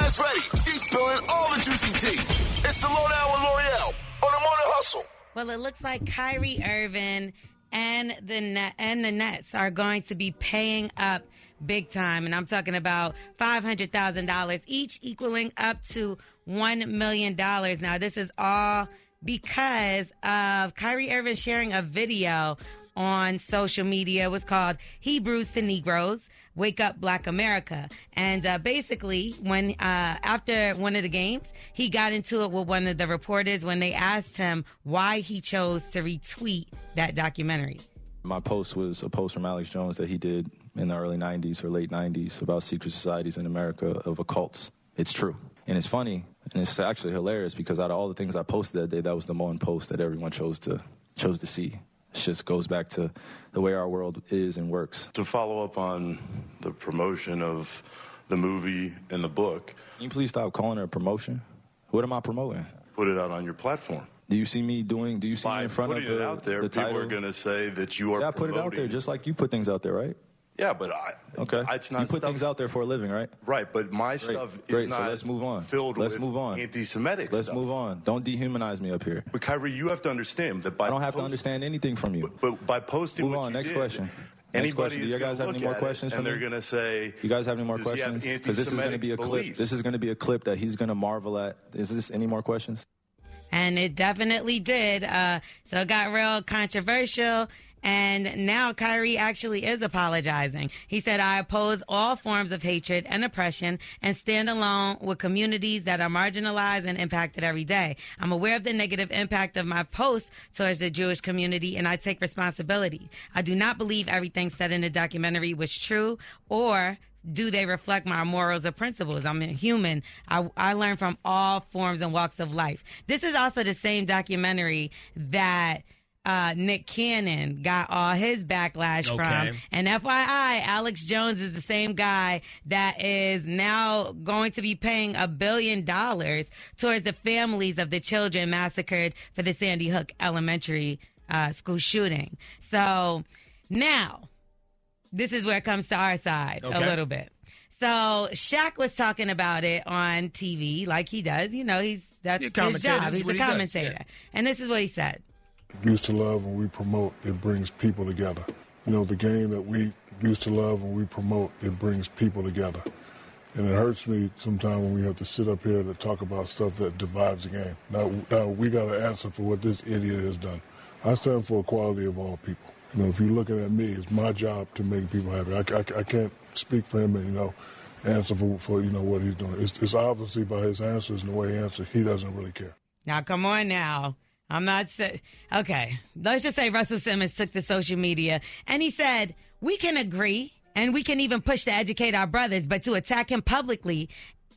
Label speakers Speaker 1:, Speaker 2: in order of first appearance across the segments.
Speaker 1: Lorelai's ready. She's spilling all the juicy tea. It's the Lowdown with L'Oreal on the Morning Hustle.
Speaker 2: Well, it looks like Kyrie Irving and the Nets are going to be paying up big time. And I'm talking about $500,000 each, equaling up to $1 million. Now, this is all because of Kyrie Irving sharing a video on social media. It was called Hebrews to Negroes, Wake Up Black America. And basically, when after one of the games, he got into it with one of the reporters when they asked him why he chose to retweet that documentary.
Speaker 3: My post was a post from Alex Jones that he did in the early 90s or late 90s about secret societies in America of occults. It's true. And it's funny, and it's actually hilarious because out of all the things I posted that day, that was the one post that everyone chose to see. It just goes back to the way our world is and works.
Speaker 4: To follow up on the promotion of the movie and the book.
Speaker 3: Can you please stop calling it a promotion? What am I promoting?
Speaker 4: Put it out on your platform.
Speaker 3: Do you see me in front of the title?
Speaker 4: Putting it out there, people are going to say that you are
Speaker 3: promoting. Yeah, put it out there just like you put things out there, right?
Speaker 4: Yeah, but it's not.
Speaker 3: You put things out there for a living, right?
Speaker 4: Right, but my stuff is not.
Speaker 3: So let's move on.
Speaker 4: Let's move on. Anti-Semitic.
Speaker 3: Let's move on. Don't dehumanize me up here.
Speaker 4: But Kyrie, you have to understand that
Speaker 3: I don't have to understand anything from you.
Speaker 4: But by posting,
Speaker 3: move on. Next question.
Speaker 4: Anybody
Speaker 3: do you guys have any more questions for me?
Speaker 4: And they're going to say,
Speaker 3: you guys have any more questions? Because this is going to be a clip. This is going to be a clip that he's going to marvel at. Is this any more questions?
Speaker 2: And it definitely did. So it got real controversial. And now Kyrie actually is apologizing. He said, I oppose all forms of hatred and oppression and stand alone with communities that are marginalized and impacted every day. I'm aware of the negative impact of my posts towards the Jewish community, and I take responsibility. I do not believe everything said in the documentary was true, or do they reflect my morals or principles? I'm a human. I learn from all forms and walks of life. This is also the same documentary that Nick Cannon got all his backlash from. And FYI, Alex Jones is the same guy that is now going to be paying $1 billion towards the families of the children massacred for the Sandy Hook Elementary school shooting. So now, this is where it comes to our side a little bit. So Shaq was talking about it on TV like he does. You know, that's his job. He's a commentator. Yeah. And this is what he said.
Speaker 5: Used to love and we promote, it brings people together. You know, the game that we used to love and we promote, it brings people together. And it hurts me sometimes when we have to sit up here to talk about stuff that divides the game. Now we got to answer for what this idiot has done. I stand for equality of all people. You know, if you're looking at me, it's my job to make people happy. I can't speak for him and, you know, answer for you know, what he's doing. It's obviously by his answers and the way he answers, he doesn't really care.
Speaker 2: Now, come on now. I'm not saying, okay, let's just say Russell Simmons took to social media and he said, we can agree and we can even push to educate our brothers, but to attack him publicly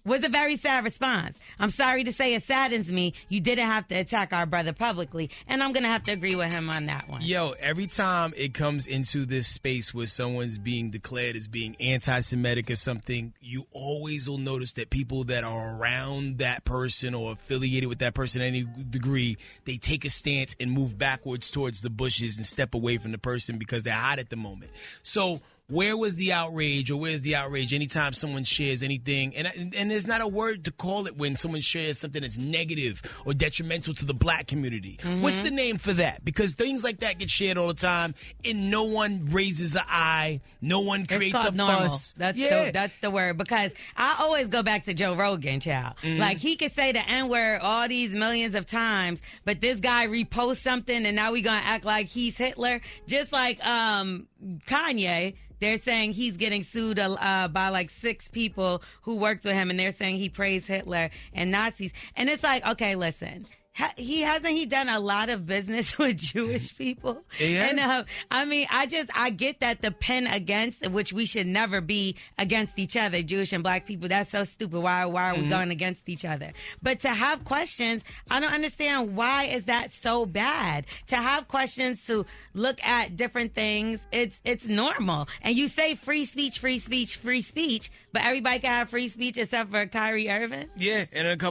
Speaker 2: was a very sad response. I'm sorry to say it saddens me. You didn't have to attack our brother publicly, and I'm going to have to agree with him on that one.
Speaker 6: Yo, every time it comes into this space where someone's being declared as being anti-Semitic or something, you always will notice that people that are around that person or affiliated with that person to any degree, they take a stance and move backwards towards the bushes and step away from the person because they're hot at the moment. So where was the outrage, or where's the outrage anytime someone shares anything? And there's not a word to call it when someone shares something that's negative or detrimental to the black community. Mm-hmm. What's the name for that? Because things like that get shared all the time, and no one raises an eye. No one creates a fuss.
Speaker 2: That's the word. Because I always go back to Joe Rogan, child. Mm-hmm. Like, he could say the N-word all these millions of times, but this guy reposts something, and now we gonna act like he's Hitler. Just like Kanye. They're saying he's getting sued by like 6 people who worked with him, and they're saying he praised Hitler and Nazis. And it's like, okay, listen. Hasn't he done a lot of business with Jewish people?
Speaker 6: Yeah.
Speaker 2: And I mean, I get that the pen against, which we should never be against each other, Jewish and black people. That's so stupid. Why are we going against each other? But to have questions, I don't understand, why is that so bad? To have questions, to look at different things, it's normal. And you say free speech, free speech, free speech, but everybody can have free speech except for Kyrie Irving?
Speaker 6: Yeah, and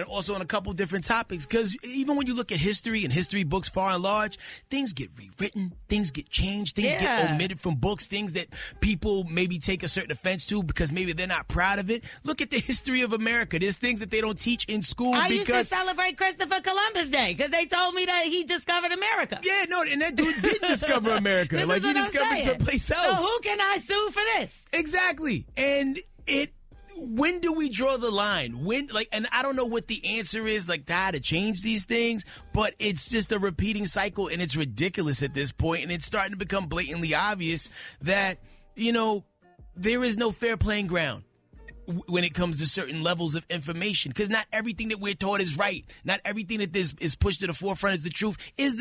Speaker 6: also on a couple different topics. because even when you look at history and history books far and large, things get rewritten, things get changed, things get omitted from books, things that people maybe take a certain offense to because maybe they're not proud of it. Look at the history of America. There's things that they don't teach in school
Speaker 2: I used to celebrate Christopher Columbus Day because they told me that he discovered America.
Speaker 6: Yeah, no, and that dude did discover America. Like, he discovered someplace else.
Speaker 2: So who can I sue for this?
Speaker 6: Exactly. And when do we draw the line? And I don't know what the answer is, to change these things, but it's just a repeating cycle, and it's ridiculous at this point, and it's starting to become blatantly obvious that, there is no fair playing ground when it comes to certain levels of information, because not everything that we're taught is right. Not everything that is pushed to the forefront is the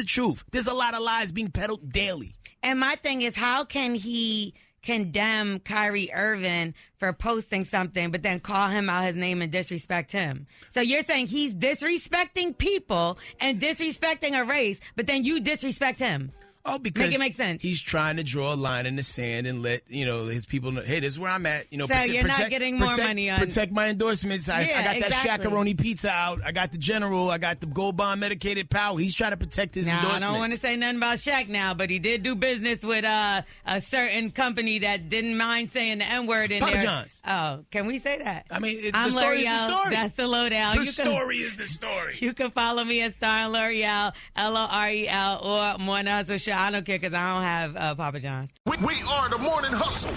Speaker 6: truth. There's a lot of lies being peddled daily.
Speaker 2: And my thing is, how can he condemn Kyrie Irving for posting something, but then call him out his name and disrespect him? So you're saying he's disrespecting people and disrespecting a race, but then you disrespect him?
Speaker 6: Oh, because
Speaker 2: make it make sense.
Speaker 6: He's trying to draw a line in the sand and let his people know, hey, this is where I'm at.
Speaker 2: So you're not getting more money on.
Speaker 6: Protect my endorsements. I got that Shaq-a-roni pizza out. I got the General. I got the Gold Bond medicated power. He's trying to protect his endorsements.
Speaker 2: I don't want to say nothing about Shaq now, but he did do business with a certain company that didn't mind saying the N-word in
Speaker 6: Papa
Speaker 2: there.
Speaker 6: John's.
Speaker 2: Oh, can we say that?
Speaker 6: I mean, the story is the story.
Speaker 2: That's the lowdown.
Speaker 6: The story is the story.
Speaker 2: You can follow me at Star and L'Oreal, L-O-R-E-L, or Morning Hustle Show. I don't care because I don't have Papa John's.
Speaker 1: We are the Morning Hustle.